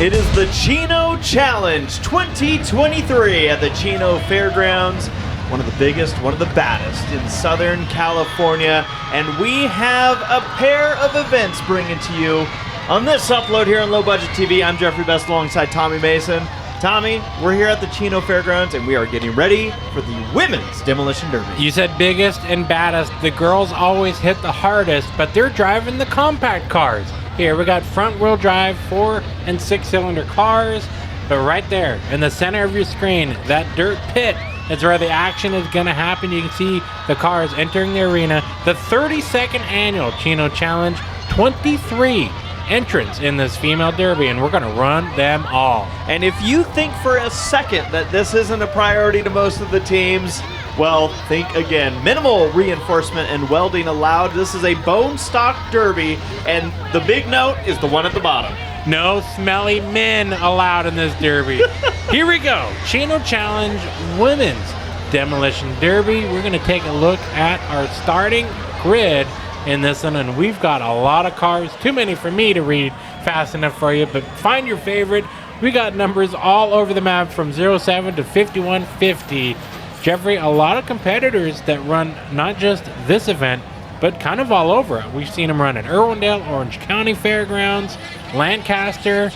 It is the Chino Challenge 2023 at the Chino Fairgrounds. One of the biggest, one of the baddest in Southern California. And we have a pair of events bringing to you on this upload here on Low Budget TV. I'm Jeffrey Best alongside Tommy Mason. Tommy, we're here at the Chino Fairgrounds and we are getting ready for the Women's Demolition Derby. You said biggest and baddest. The girls always hit the hardest, but they're driving the compact cars. Here, we got front-wheel drive, 4- and 6-cylinder cars, but right there in the center of your screen, that dirt pit is where the action is going to happen. You can see the cars entering the arena. The 32nd annual Chino Challenge, 23 entrants in this female derby, and we're going to run them all. And if you think for a second that this isn't a priority to most of the teams, well, think again. Minimal reinforcement and welding allowed. This is a bone stock derby, and the big note is the one at the bottom. No smelly men allowed in this derby. Here we go. Chino Challenge Women's Demolition Derby. We're going to take a look at our starting grid in this one, and we've got a lot of cars. Too many for me to read fast enough for you, but find your favorite. We got numbers all over the map from 07 to 5150. Jeffrey, a lot of competitors that run not just this event, but kind of all over. We've seen them run at Irwindale, Orange County Fairgrounds, Lancaster.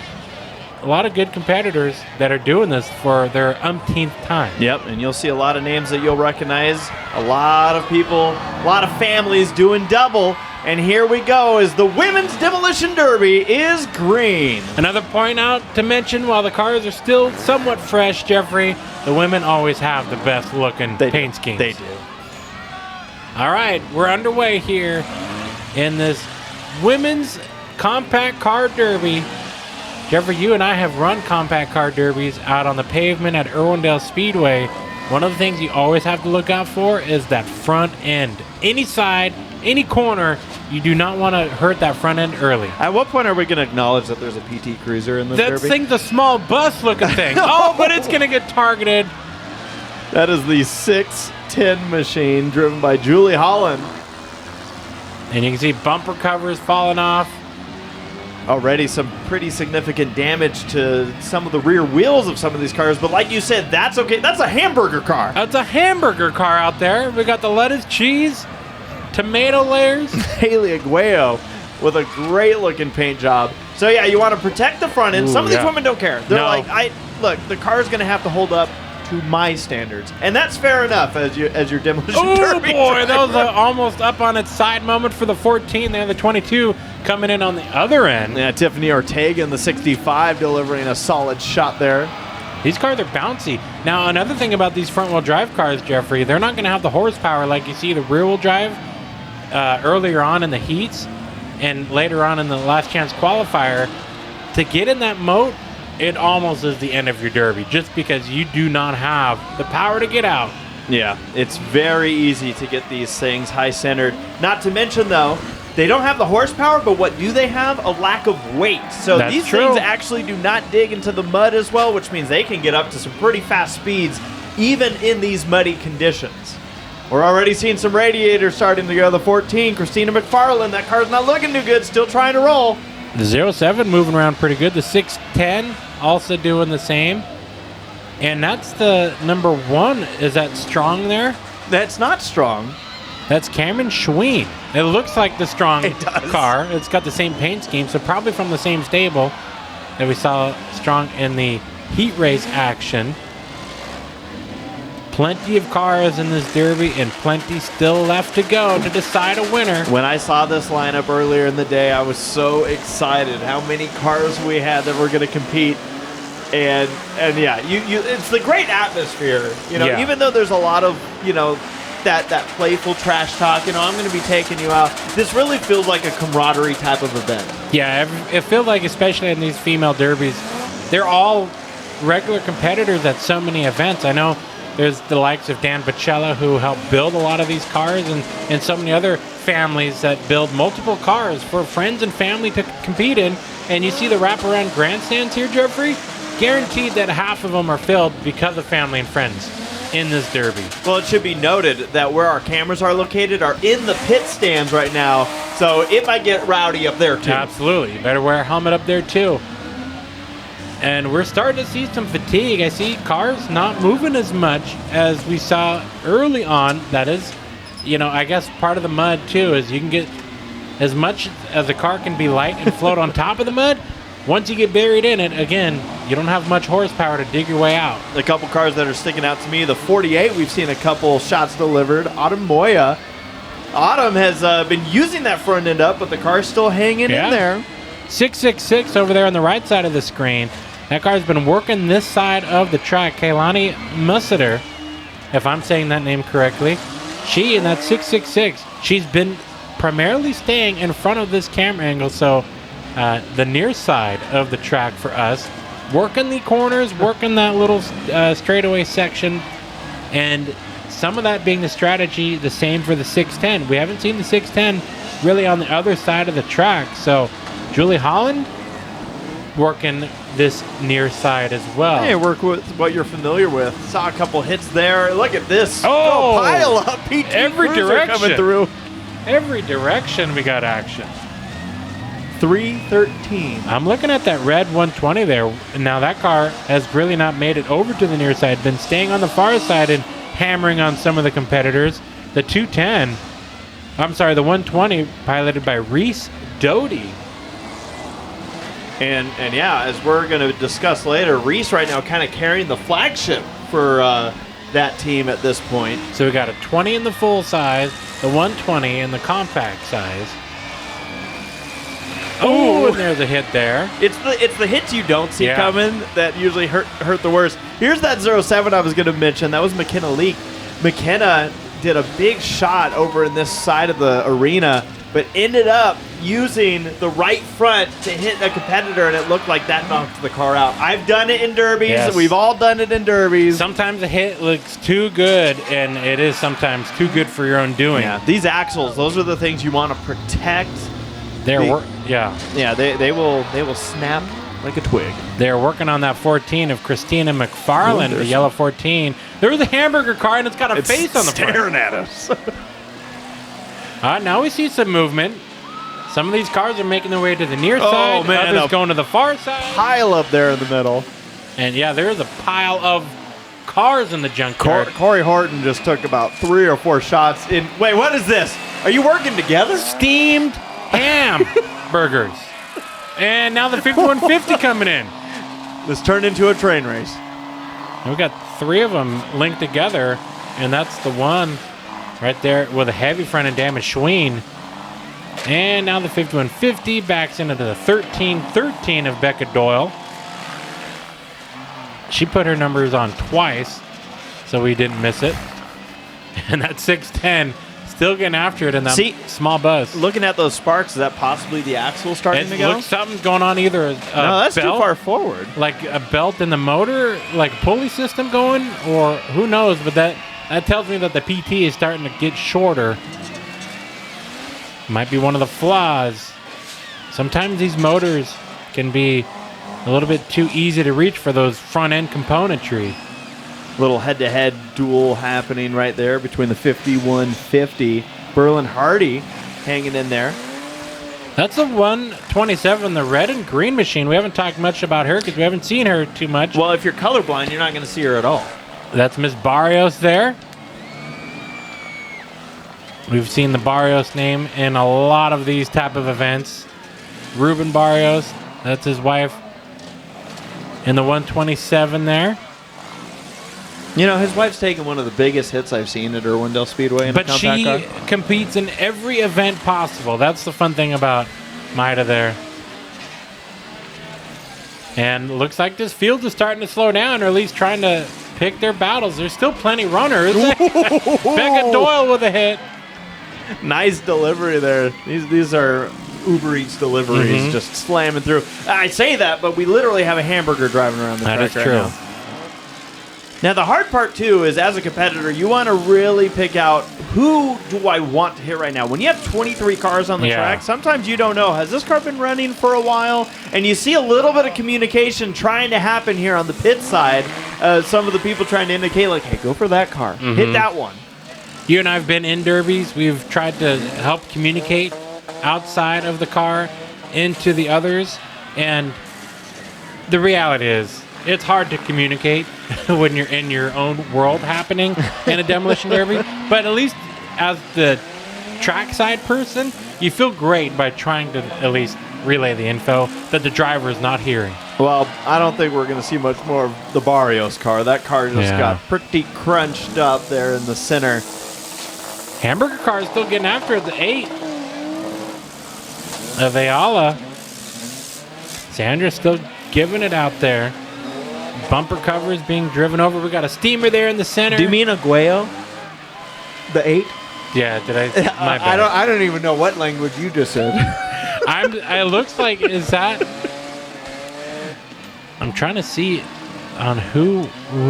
A lot of good competitors that are doing this for their umpteenth time. Yep, and you'll see a lot of names that you'll recognize. A lot of people, a lot of families doing double. And here we go as the Women's Demolition Derby is green. Another point out to mention, while the cars are still somewhat fresh, Jeffrey, the women always have the best looking paint schemes. They do. All right, we're underway here in this Women's Compact Car Derby. Jeffrey, you and I have run compact car derbies out on the pavement at Irwindale Speedway. One of the things you always have to look out for is that front end. Any side, any corner, you do not want to hurt that front end early. At what point are we going to acknowledge that there's a PT Cruiser in this derby? That thing's a small bus-looking thing. Oh, but it's going to get targeted. That is the 610 machine driven by Julie Holland. And you can see bumper covers falling off. Already some pretty significant damage to some of the rear wheels of some of these cars, but like you said, that's okay. That's a hamburger car. That's a hamburger car out there. We got the lettuce, cheese, tomato layers. Haley Aguayo with a great looking paint job. So yeah, you want to protect the front end. Some of these women don't care. They're like, look, the car's going to have to hold up to my standards, and that's fair enough as your demolition derby. Oh boy, that was almost up on its side moment for the 14 there. The 22 coming in on the other end. Yeah, Tiffany Ortega in the 65 delivering a solid shot there. These cars are bouncy. Now, another thing about these front-wheel drive cars, Jeffrey, they're not going to have the horsepower like you see the rear-wheel drive earlier on in the heats and later on in the last chance qualifier. To get in that moat, it almost is the end of your derby just because you do not have the power to get out. Yeah, it's very easy to get these things high-centered. Not to mention, though, they don't have the horsepower, but what do they have? A lack of weight. So That's these true. things actually do not dig into the mud as well, which means they can get up to some pretty fast speeds, even in these muddy conditions. We're already seeing some radiators starting to go. The 14, Christina McFarland, that car's not looking too good, still trying to roll. The 07 moving around pretty good. The 610 also doing the same. And that's the number 1. Is that Strong there? That's not Strong. That's Cameron Schween. It looks like the Strong It does. car. It's got the same paint scheme, so probably from the same stable that we saw Strong in the heat race action. Plenty of cars in this derby and plenty still left to go to decide a winner. When I saw this lineup earlier in the day, I was so excited how many cars we had that were going to compete. And yeah, it's the great atmosphere. Yeah. Even though there's a lot of, that playful trash talk, I'm going to be taking you out. This really feels like a camaraderie type of event. Yeah, it feels like, especially in these female derbies, they're all regular competitors at so many events. I know there's the likes of Dan Bacella, who helped build a lot of these cars, and so many other families that build multiple cars for friends and family to compete in. And you see the wraparound grandstands here, Jeffrey? Guaranteed that half of them are filled because of family and friends in this derby. Well, it should be noted that where our cameras are located are in the pit stands right now, so it might get rowdy up there too. Absolutely. You better wear a helmet up there too. And we're starting to see some fatigue. I see cars not moving as much as we saw early on. That is, I guess part of the mud too is you can get as much as a car can be light and float on top of the mud. Once you get buried in it, again, you don't have much horsepower to dig your way out. A couple cars that are sticking out to me, the 48, we've seen a couple shots delivered. Autumn Moya. Autumn has been using that front end up, but the car's still hanging in there. 666 over there on the right side of the screen. That car's been working this side of the track. Kaylani Musseter, if I'm saying that name correctly. She, in that 666, she's been primarily staying in front of this camera angle, so the near side of the track for us. Working the corners, working that little straightaway section, and some of that being the strategy, the same for the 610. We haven't seen the 610 really on the other side of the track, so Julie Holland working this near side as well. Hey, work with what you're familiar with. Saw a couple hits there. Look at this. Oh, pile up. PT every Cruiser direction coming through. Every direction we got action. 313. I'm looking at that red 120 there. Now that car has really not made it over to the near side. Been staying on the far side and hammering on some of the competitors. The 210, I'm sorry, the 120 piloted by Reese Doty. And yeah, as we're going to discuss later, Reese right now kind of carrying the flagship for that team at this point. So we got a 20 in the full size, the 120 in the compact size. Oh, and there's a hit there. It's the hits you don't see coming that usually hurt the worst. Here's that 07 I was going to mention. That was McKenna Leak. McKenna did a big shot over in this side of the arena, but ended up using the right front to hit a competitor, and it looked like that knocked the car out. I've done it in derbies. Yes. We've all done it in derbies. Sometimes a hit looks too good, and it is sometimes too good for your own doing. Yeah, these axles, those are the things you want to protect. Yeah, they will snap like a twig. They're working on that 14 of Christina McFarland, the yellow 14. There's a hamburger car, and it's got a face on the front. Staring at us. Now we see some movement. Some of these cars are making their way to the near side. Others going to the far side. Pile up there in the middle. And yeah, there's a pile of cars in the junkyard. Corey Horton just took about 3 or 4 shots in. Wait, what is this? Are you working together? Steamed hamburgers. And now the 5150 coming in. This turned into a train race. And we got 3 of them linked together, and that's the one right there with a heavy front end damage, Schween. And now the 5150 backs into the 1313 of Becca Doyle. She put her numbers on twice, so we didn't miss it. And that 610 still getting after it in that small buzz. Looking at those sparks, is that possibly the axle starting to go? Looks something's going on, either no, that's belt, too far forward. Like a belt in the motor, like a pulley system going, or who knows, but that tells me that the PT is starting to get shorter. Might be one of the flaws. Sometimes these motors can be a little bit too easy to reach for those front end componentry. Little head-to-head duel happening right there between the 5150. Berlin Hardy hanging in there. That's the 127, the red and green machine. We haven't talked much about her because we haven't seen her too much. Well, if you're colorblind, you're not going to see her at all. That's Miss Barrios there. We've seen the Barrios name in a lot of these type of events. Ruben Barrios, that's his wife. In the 127 there. You know, his wife's taken one of the biggest hits I've seen at Irwindale Speedway in a compact car. But she competes in every event possible. That's the fun thing about Maida there. And looks like this field is starting to slow down, or at least trying to pick their battles. There's still plenty runners. Becca Doyle with a hit. Nice delivery there. These are Uber Eats deliveries just slamming through. I say that, but we literally have a hamburger driving around the track right now. Now, the hard part, too, is as a competitor, you want to really pick out who do I want to hit right now. When you have 23 cars on the track, sometimes you don't know, has this car been running for a while? And you see a little bit of communication trying to happen here on the pit side. Some of the people trying to indicate, like, hey, go for that car. Hit that one. You and I have been in derbies. We've tried to help communicate outside of the car into the others. And The reality is, it's hard to communicate when you're in your own world happening in a demolition derby. But at least as the trackside person, you feel great by trying to at least relay the info that the driver is not hearing. Well, I don't think we're going to see much more of the Barrios car. That car just got pretty crunched up there in the center. Hamburger car is still getting after it. The 8 of Ayala. Sandra's still giving it out there. Bumper covers being driven over. We got a steamer there in the center. Do you mean Aguayo? The 8? Yeah, did I? My bad. I don't even know what language you just said. It looks like, is that? I'm trying to see on who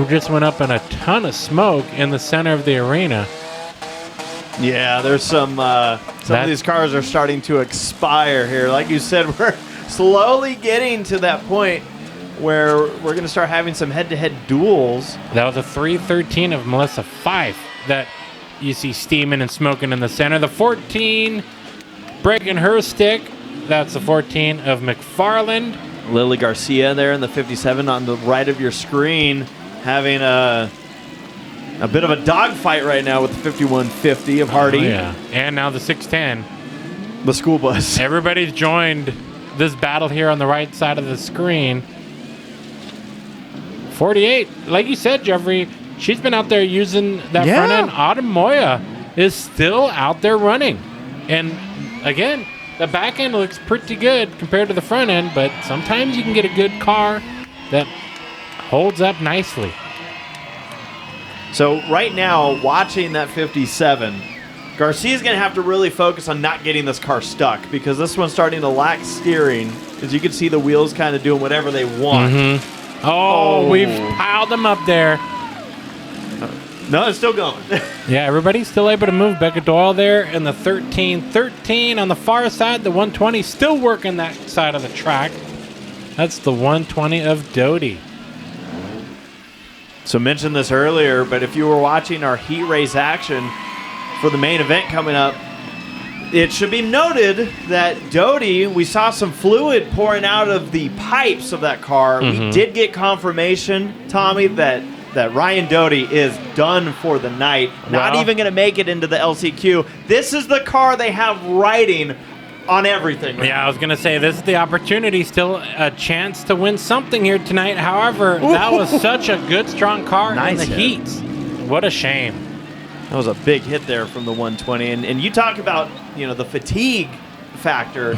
just went up in a ton of smoke in the center of the arena. Yeah, there's some of these cars are starting to expire here. Like you said, we're slowly getting to that point where we're going to start having some head-to-head duels. That was a 313 of Melissa Fife that you see steaming and smoking in the center. The 14 breaking her stick. That's the 14 of McFarland. Lily Garcia there in the 57 on the right of your screen, having a bit of a dogfight right now with the 5150 of Hardy. Oh, yeah. And now the 610. The school bus. Everybody's joined this battle here on the right side of the screen. 48, like you said, Jeffrey, she's been out there using that front end. Autumn Moya is still out there running. And again, the back end looks pretty good compared to the front end, but sometimes you can get a good car that holds up nicely. So right now, watching that 57, Garcia's going to have to really focus on not getting this car stuck because this one's starting to lack steering. As you can see, the wheels kind of doing whatever they want. Mm-hmm. Oh, we've piled them up there. No, it's still going. Yeah, everybody's still able to move. Becca Doyle there in the 13 on the far side. The 120 still working that side of the track. That's the 120 of Doty. So mentioned this earlier, but if you were watching our heat race action for the main event coming up, it should be noted that Doty, we saw some fluid pouring out of the pipes of that car. Mm-hmm. We did get confirmation, Tommy, that Ryan Doty is done for the night. Not even going to make it into the LCQ. This is the car they have riding on everything. Right? Yeah, I was going to say, this is the opportunity, still a chance to win something here tonight. However, that was such a good, strong car in the heat. What a shame. That was a big hit there from the 120. And you talk about, the fatigue factor.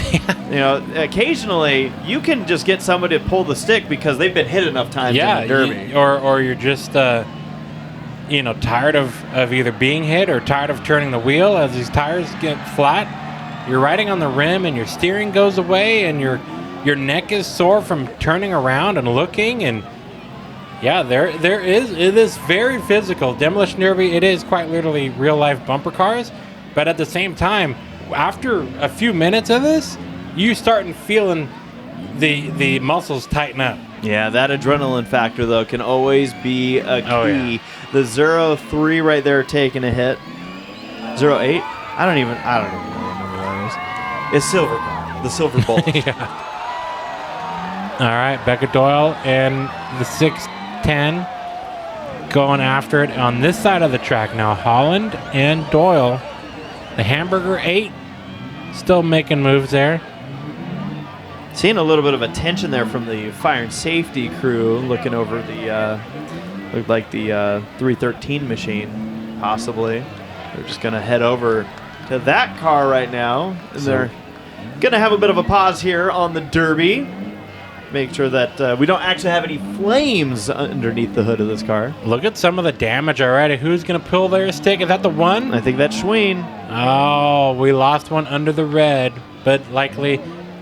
Occasionally you can just get somebody to pull the stick because they've been hit enough times in the Derby. Or you're just, tired of either being hit or tired of turning the wheel as these tires get flat. You're riding on the rim and your steering goes away and your neck is sore from turning around and looking and yeah, it is very physical. Demolition Derby, it is quite literally real life bumper cars, but at the same time, after a few minutes of this, you starting feeling the muscles tighten up. Yeah, that adrenaline factor though can always be a key. Oh, yeah. The 0-3 right there taking a hit. 0-8? I don't even know what number that is. It's silver car. The silver bolt. Yeah. All right, Becca Doyle and the 610 going after it on this side of the track now. Holland and Doyle. The Hamburger 8 still making moves there. Seeing a little bit of attention there from the fire and safety crew looking over the, looked like the 313 machine, possibly. They're just going to head over to that car right now. And they're going to have a bit of a pause here on the Derby. Make sure that we don't actually have any flames underneath the hood of this car. Look at some of the damage already. Who's going to pull their stick? Is that the one? I think that's Schween. Oh, we lost one under the red, but likely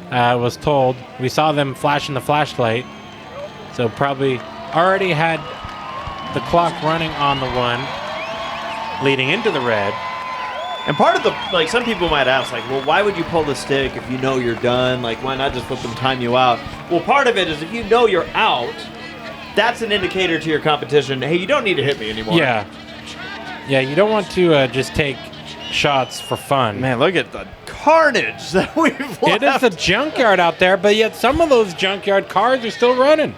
was told. We saw them flashing the flashlight, so probably already had the clock running on the one leading into the red. And part of the, some people might ask, well, why would you pull the stick if you know you're done? Why not just let them time you out? Well, part of it is if you know you're out, that's an indicator to your competition, hey, you don't need to hit me anymore. Yeah, you don't want to just take shots for fun. Man, look at the carnage that we've left. It is a junkyard out there, but yet some of those junkyard cars are still running.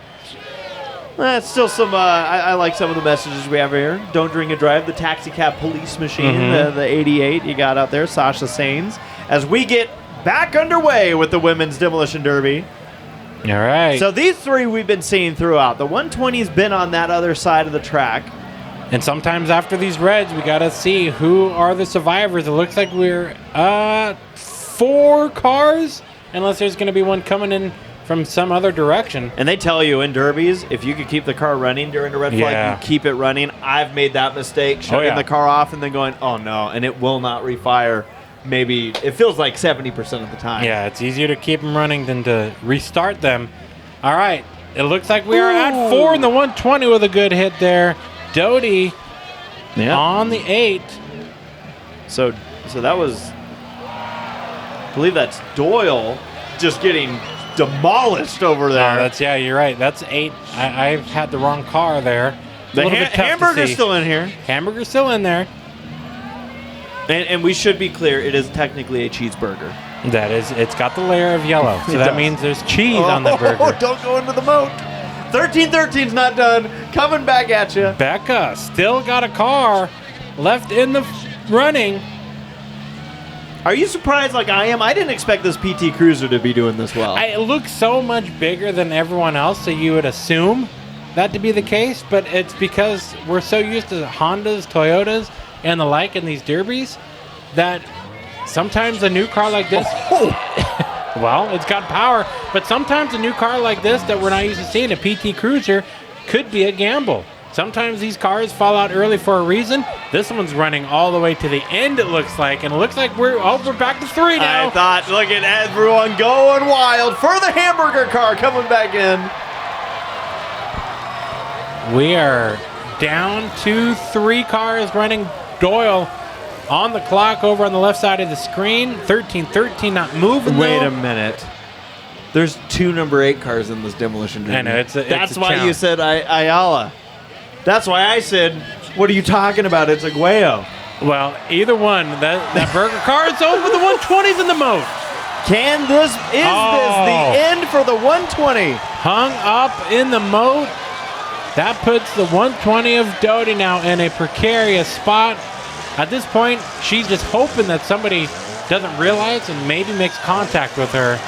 That's still some. I like some of the messages we have here. Don't drink and drive. The taxi cab police machine, the 88 you got out there, Sasha Sains. As we get back underway with the women's demolition derby. All right. So these three we've been seeing throughout. The 120's been on that other side of the track. And sometimes after these reds, we got to see who are the survivors. It looks like we're 4 cars, unless there's going to be one coming in from some other direction. And they tell you in derbies, if you could keep the car running during a red flag, you keep it running. I've made that mistake, shutting the car off and then going, oh no, and it will not refire. Maybe it feels like 70% of the time. Yeah, it's easier to keep them running than to restart them. All right, it looks like we are at 4 in the 120 with a good hit there. Doty on the 8. So that was, I believe that's Doyle just getting demolished over there. You're right. That's 8. I've had the wrong car there. The hamburger's still in here. Hamburger's still in there. And we should be clear, it is technically a cheeseburger. That is, it's got the layer of yellow. So that means there's cheese on the burger. Oh, don't go into the moat. 13-13's not done. Coming back at you. Becca still got a car left in the running. Are you surprised like I am? I didn't expect this PT Cruiser to be doing this well. It looks so much bigger than everyone else, so you would assume that to be the case, but it's because we're so used to Hondas, Toyotas, and the like in these derbies that sometimes a new car like this... Well, it's got power, but sometimes a new car like this that we're not used to seeing, a PT Cruiser, could be a gamble. Sometimes these cars fall out early for a reason. This one's running all the way to the end, it looks like, and it looks like we're back to 3 now. I thought, look at everyone going wild for the hamburger car coming back in. We are down to 3 cars running. Doyle on the clock over on the left side of the screen. 13-13 not moving. Wait a minute. There's 2 number 8 cars in this demolition derby. I know. That's why you said Ayala. That's why I said, what are you talking about? It's Aguayo. Well, either one. That burger car is over. The 120's in the moat. Is this the end for the 120? Hung up in the moat. That puts the 120 of Doty now in a precarious spot. At this point, she's just hoping that somebody doesn't realize and maybe makes contact with her.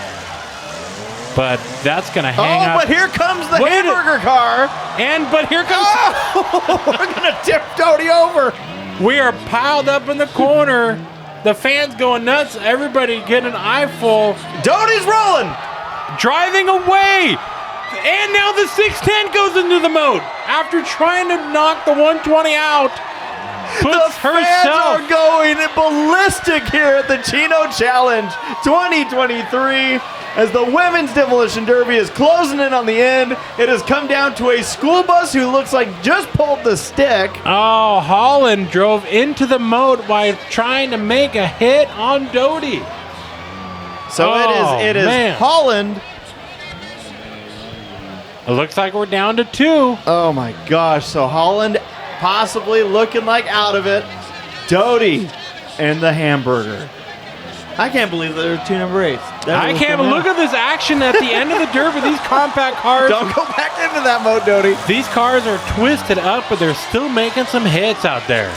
But that's going to hang up. Oh, but here comes the hamburger car. But here comes... Oh, we're going to tip Doty over. We are piled up in the corner. The fans going nuts. Everybody getting an eyeful. Doty's rolling. Driving away. And now the 610 goes into the moat. After trying to knock the 120 out. Puts fans are going ballistic here at the Chino Challenge 2023 as the women's demolition derby is closing in on the end. It has come down to a school bus who looks like just pulled the stick. Oh, Holland drove into the moat while trying to make a hit on Doty. So it is Holland. It looks like we're down to 2. Oh my gosh! So Holland possibly looking like out of it. Doty and the hamburger. I can't believe there are 2 number 8s. I can't look at this action at the end of the derby. These compact cars. Don't go back into that mode, Doty. These cars are twisted up, but they're still making some hits out there.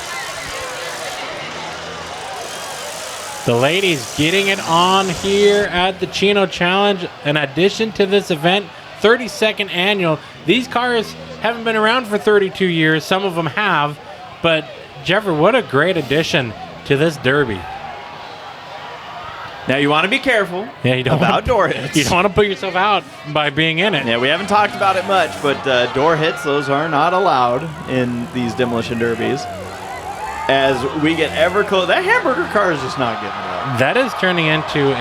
The ladies getting it on here at the Chino Challenge. In addition to this event, 32nd annual. These cars haven't been around for 32 years. Some of them have. But, Jeffrey, what a great addition to this derby. Now, you want to be careful about door hits. You don't want to put yourself out by being in it. Yeah, we haven't talked about it much, but door hits, those are not allowed in these demolition derbies. As we get ever close, that hamburger car is just not getting it. That is turning into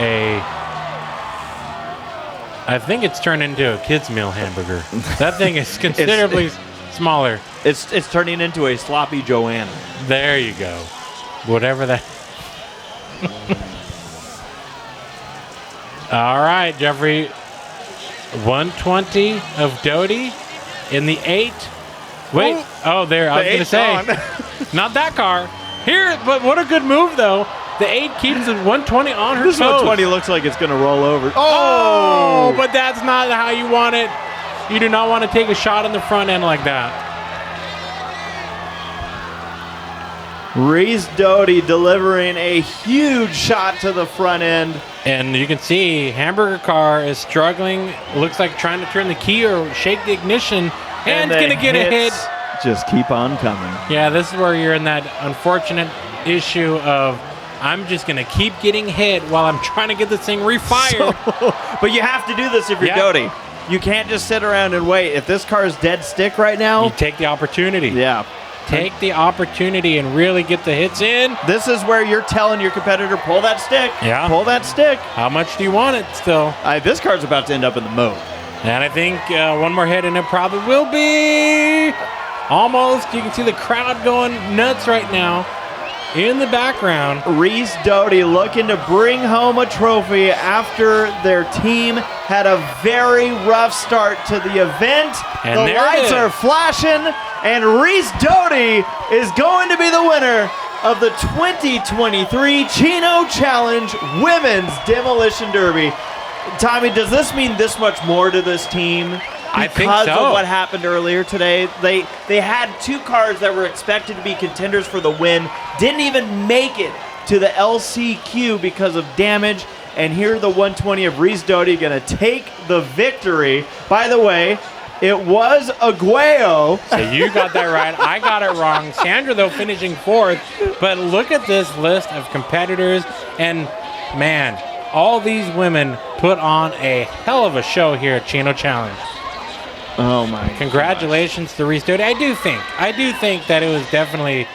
I think it's turned into a kids' meal hamburger. That thing is considerably smaller. It's turning into a sloppy Joanna. There you go. Whatever that. All right, Jeffrey. 120 of Doty in the 8. Wait. Oh, there. I was going to say. Not that car. Here, but what a good move, though. The 8 keeps the 120 on her This toes. 120 looks like it's going to roll over. Oh, but that's not how you want it. You do not want to take a shot in the front end like that. Reese Doty delivering a huge shot to the front end. And you can see Hamburger Car is struggling. Looks like trying to turn the key or shake the ignition. And it's the going to get a hit. hits just keep on coming. Yeah, this is where you're in that unfortunate issue of I'm just going to keep getting hit while I'm trying to get this thing refired. But you have to do this if you're Yeah. Doty. You can't just sit around and wait. If this car is dead stick right now, You take the opportunity. yeah. Take the opportunity and really get the hits in. This is where you're telling your competitor, pull that stick. Yeah. Pull that stick. How much do you want it still? This car's about to end up in the moat. And I think one more hit and it probably will be almost. You can see the crowd going nuts right now in the background. Reese Doty looking to bring home a trophy after their team had a very rough start to the event. And the there it lights is. are flashing, and Reese Doty is going to be the winner of the 2023 Chino Challenge Women's Demolition Derby. Tommy, does this mean this much more to this team? I think Because so. of what happened earlier today, they had 2 cars that were expected to be contenders for the win, didn't even make it to the LCQ because of damage, and here the 120 of Reese Doty going to take the victory. By the way, it was Aguayo. So you got that right. I got it wrong. Sandra, though, finishing 4th. But look at this list of competitors. And, man, all these women put on a hell of a show here at Chino Challenge. Oh, my Congratulations to Reese Doty. I do think that it was definitely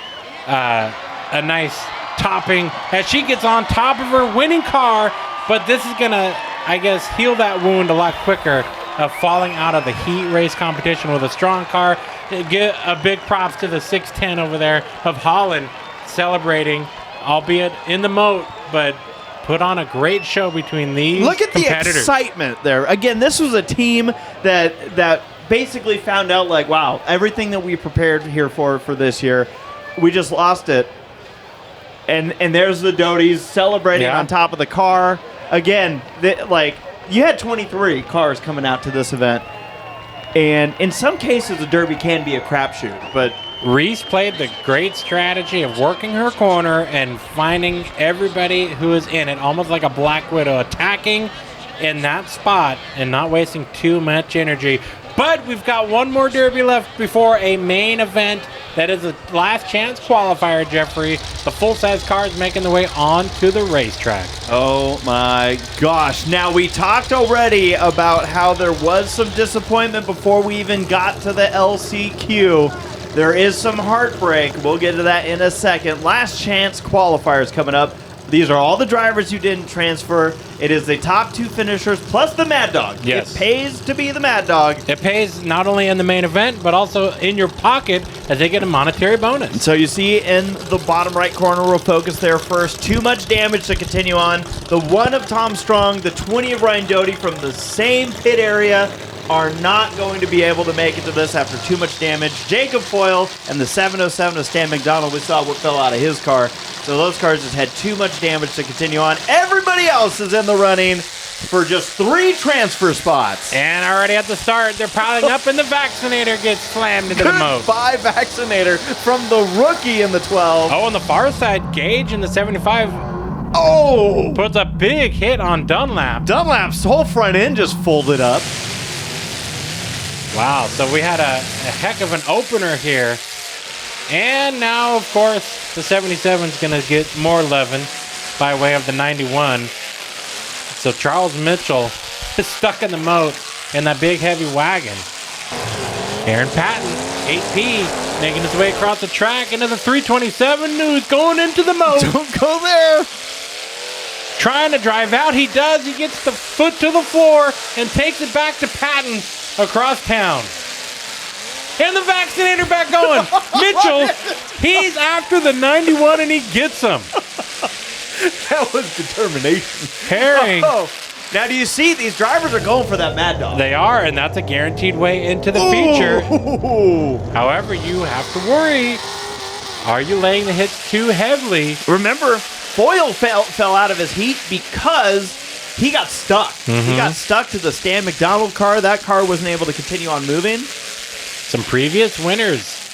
a nice topping as she gets on top of her winning car. But this is going to, I guess, heal that wound a lot quicker of falling out of the heat race competition with a strong car. Get a big props to the 610 over there of Holland celebrating, albeit in the moat, but put on a great show between these Look at the competitors. excitement there. Again, this was a team that basically found out, like, wow, everything that we prepared here for this year, we just lost it. And there's the Doties celebrating on top of the car. Again, you had 23 cars coming out to this event. And in some cases, the Derby can be a crapshoot, but Reese played the great strategy of working her corner and finding everybody who is in it, almost like a Black Widow, attacking in that spot and not wasting too much energy. But we've got one more Derby left before a main event. That is a last chance qualifier, Jeffrey. The full-size cars making their way onto the racetrack. oh my gosh. Now, we talked already about how there was some disappointment before we even got to the LCQ. There is some heartbreak. We'll get to that in a second. Last chance qualifiers coming up. These are all the drivers who didn't transfer. It is the top 2 finishers plus the Mad Dog. Yes. It pays to be the Mad Dog. It pays not only in the main event, but also in your pocket as they get a monetary bonus. So you see in the bottom right corner, we'll focus there first. Too much damage to continue on. The 1 of Tom Strong, the 20 of Ryan Doty from the same pit area are not going to be able to make it to this after too much damage. Jacob Foyle and the 707 of Stan McDonald, we saw what fell out of his car. So those cars just had too much damage to continue on. Everybody else is in the running for just 3 transfer spots. And already at the start, they're piling up and the vaccinator gets slammed into the moat. Goodbye, Vaccinator, from the rookie in the 12. Oh, on the far side, Gage in the 75 Oh! puts a big hit on Dunlap. Dunlap's whole front end just folded up. Wow, so we had a heck of an opener here. And now, of course, the 77 is going to get more loving by way of the 91. So Charles Mitchell is stuck in the moat in that big heavy wagon. Aaron Patton, 8P, making his way across the track into the 327, who's going into the moat. Don't go there. Trying to drive out, he does. He gets the foot to the floor and takes it back to Patton across town. And the vaccinator back going. Mitchell, he's after the 91 and he gets him. That was determination. Herring. Oh. Now, do you see these drivers are going for that Mad Dog? They are, and that's a guaranteed way into the feature. However, you have to worry. Are you laying the hits too heavily? Remember, Foyle fell out of his heat because he got stuck. He got stuck to the Stan McDonald car. That car wasn't able to continue on moving. Some previous winners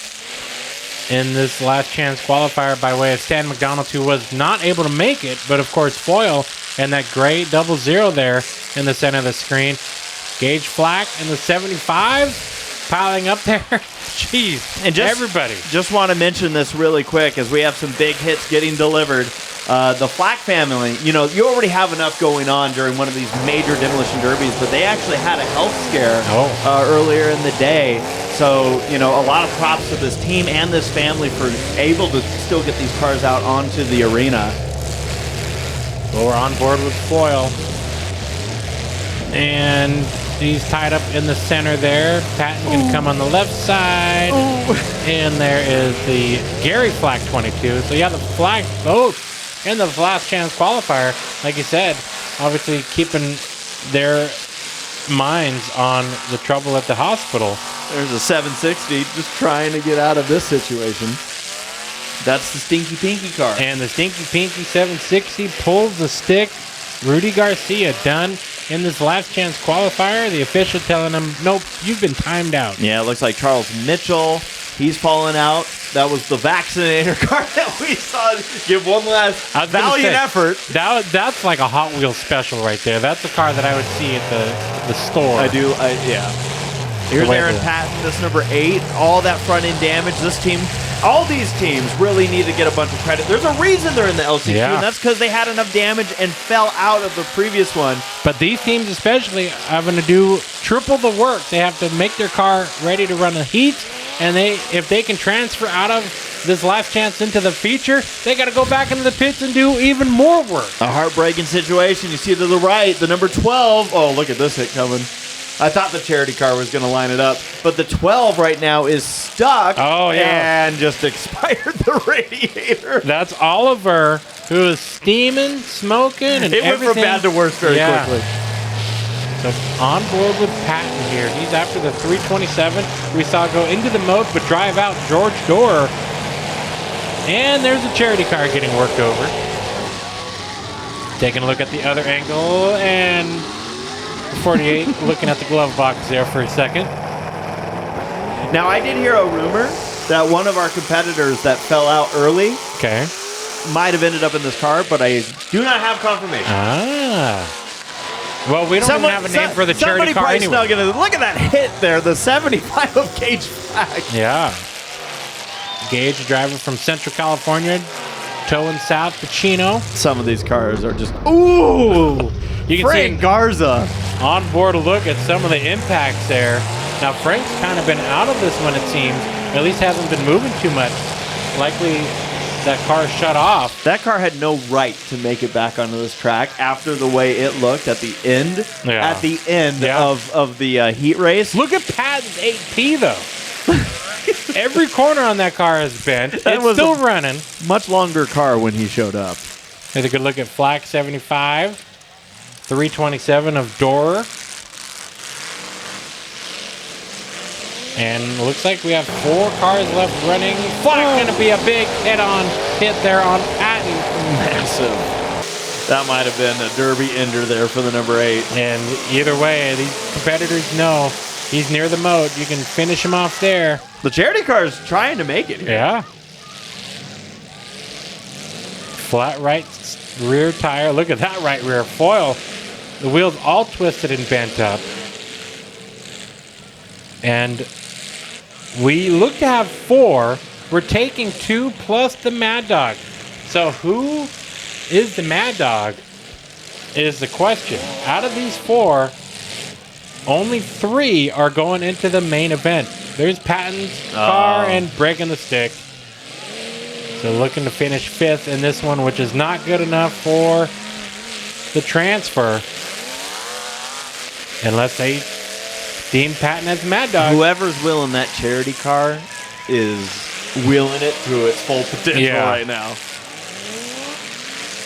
in this last chance qualifier by way of Stan McDonald, who was not able to make it, but of course Foyle and that gray 00 there in the center of the screen. Gage Flack in the 75 piling up there. Jeez, and everybody. Just want to mention this really quick as we have some big hits getting delivered. The Flack family, you already have enough going on during one of these major demolition derbies, but they actually had a health scare earlier in the day. So, a lot of props to this team and this family for able to still get these cars out onto the arena. Well, we're on board with Foyle. And he's tied up in the center there. Patton going to come on the left side. And there is the Gary Flack 22. So, yeah, the Flack both in the last chance qualifier, like you said, obviously keeping their minds on the trouble at the hospital. There's a 760 just trying to get out of this situation. That's the Stinky Pinky car. And the Stinky Pinky 760 pulls the stick. Rudy Garcia done in this last chance qualifier. The official telling him, nope, you've been timed out. Yeah, it looks like Charles Mitchell, he's falling out. That was the vaccinator car that we saw give one last valiant effort. That's like a Hot Wheels special right there. That's a car that I would see at the store. Yeah. Here's Aaron Patton, this number 8. All that front end damage. This team, all these teams really need to get a bunch of credit. There's a reason they're in the LCQ, and that's because they had enough damage and fell out of the previous one. But these teams especially having to do triple the work. They have to make their car ready to run the heat, and if they can transfer out of this last chance into the feature, they got to go back into the pits and do even more work. A heartbreaking situation. You see to the right, the number 12. Oh, look at this hit coming. I thought the charity car was going to line it up, but the 12 right now is stuck. Oh, yeah. And just expired the radiator. That's Oliver, who is steaming, smoking, and it went from bad to worse very quickly. So on board with Patton here. He's after the 327. We saw go into the moat, but drive out George Dorer. And there's a charity car getting worked over. Taking a look at the other angle, and 48 looking at the glove box there for a second. Now, I did hear a rumor that one of our competitors that fell out early might have ended up in this car, but I do not have confirmation. Well, we don't even have a name for the charity car anyway. Look at that hit there, the 75 of Gage Flack. Yeah. Gage, a driver from Central California, towing south to Chino. Some of these cars are just, ooh! You can Frank see Garza. On board a look at some of the impacts there. Now, Frank's kind of been out of this one, it seems. At least hasn't been moving too much. Likely that car shut off. That car had no right to make it back onto this track after the way it looked at the end. Yeah. At the end of the heat race. Look at Patton's 8P, though. Every corner on that car is bent. It's still running. Much longer car when he showed up. Here's a good look at Flack 75. 327 of Dorer. And looks like we have 4 cars left running. Flack going to be a big hit there on Patton. Massive. That might have been a derby ender there for the number 8. And either way, these competitors know he's near the moat. You can finish him off there. The charity car is trying to make it here. Yeah. Flat right rear tire. Look at that right rear foil. The wheels all twisted and bent up. And we look to have 4. We're taking 2 plus the Mad Dog. So who is the Mad Dog is the question. Out of these 4, only 3 are going into the main event. There's Patton's car and breaking the stick. So looking to finish 5th in this one, which is not good enough for the transfer. Unless they deem Patton as Mad Dog. Whoever's wheeling that charity car is wheeling it to its full potential right now.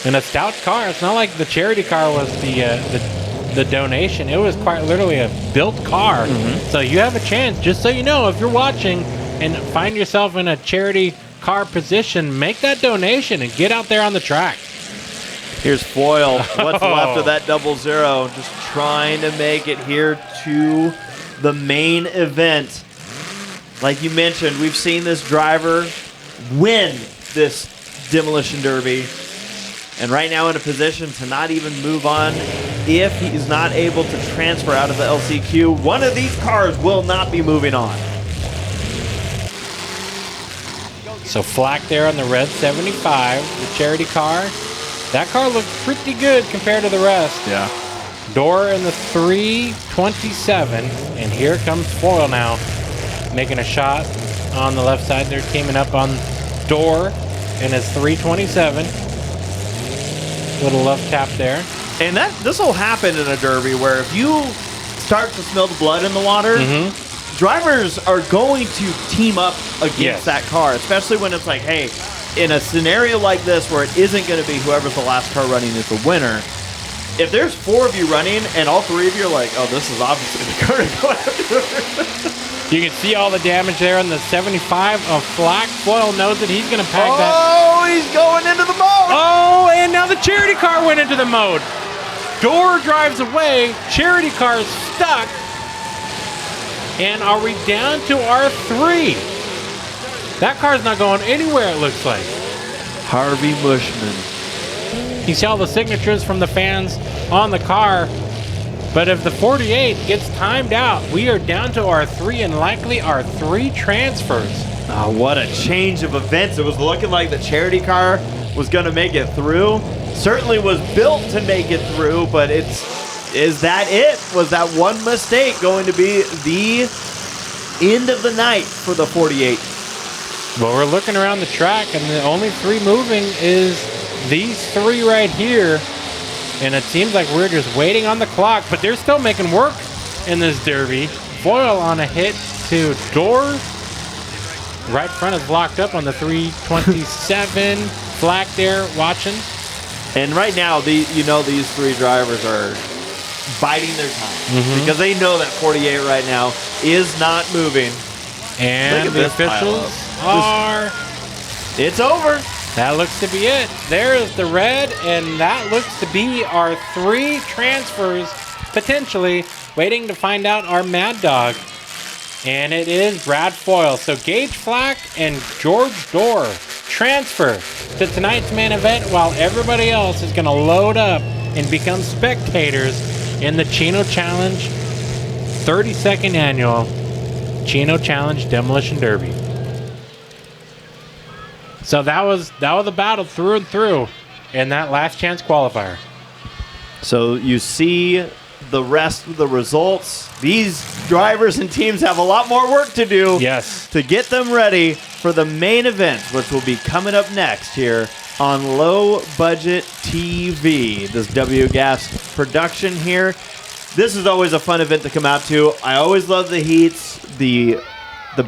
And a stout car. It's not like the charity car was the donation. It was quite literally a built car. So you have a chance. Just so you know, if you're watching and find yourself in a charity car position, make that donation and get out there on the track. Here's Foil. What's left of that 00? Just trying to make it here to the main event. Like you mentioned, we've seen this driver win this Demolition Derby. And right now in a position to not even move on if he's not able to transfer out of the LCQ. One of these cars will not be moving on. So Flack there on the red 75, the charity car. That car looks pretty good compared to the rest. Yeah. Door in the 327, and here comes Foil now, making a shot on the left side. They're teaming up on Door in his 327. Little left tap there. And this will happen in a derby where if you start to smell the blood in the water, drivers are going to team up against that car, especially when it's like, hey, in a scenario like this where it isn't going to be whoever's the last car running is the winner. If there's 4 of you running and all 3 of you are like, oh, this is obviously the car to go after. You can see all the damage there on the 75 of Flack. Foil knows that he's going to pack that. Oh, he's going into the mode. Oh, and now the charity car went into the mode. Door drives away. Charity car is stuck. And are we down to R3? That car's not going anywhere, it looks like. Harvey Mushman. You see all the signatures from the fans on the car. But if the 48 gets timed out, we are down to R3 and likely R3 transfers. Oh, what a change of events. It was looking like the charity car was going to make it through. Certainly was built to make it through, but is that it? Was that one mistake going to be the end of the night for the 48? Well, we're looking around the track, and the only 3 moving is these 3 right here. And it seems like we're just waiting on the clock, but they're still making work in this derby. Foil on a hit to Door. Right front is blocked up on the 327. Flack there watching. And right now, these 3 drivers are biding their time because they know that 48 right now is not moving. And the officials are... It's over. That looks to be it. There's the red, and that looks to be our 3 transfers, potentially, waiting to find out our Mad Dog. And it is Brad Foil. So Gage Flack and George Door transfer to tonight's main event while everybody else is going to load up and become spectators in the Chino Challenge 32nd annual Chino Challenge Demolition Derby. So that was a battle through and through in that last chance qualifier. So you see the rest of the results. These drivers and teams have a lot more work to do to get them ready for the main event, which will be coming up next here on Low Budget TV. This W Gas production here. This is always a fun event to come out to. I always love the heats, the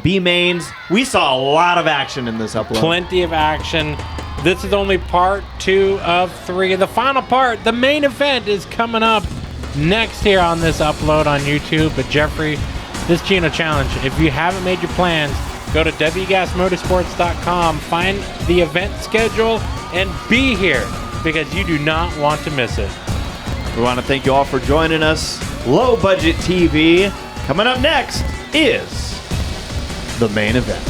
B mains. We saw a lot of action in this upload. Plenty of action. This is only part 2 of 3. The final part, the main event, is coming up next here on this upload on YouTube. But Jeffrey, this Chino Challenge, if you haven't made your plans, go to wgasmotorsports.com, find the event schedule, and be here because you do not want to miss it. We want to thank you all for joining us. Low Budget TV. Coming up next is the main event.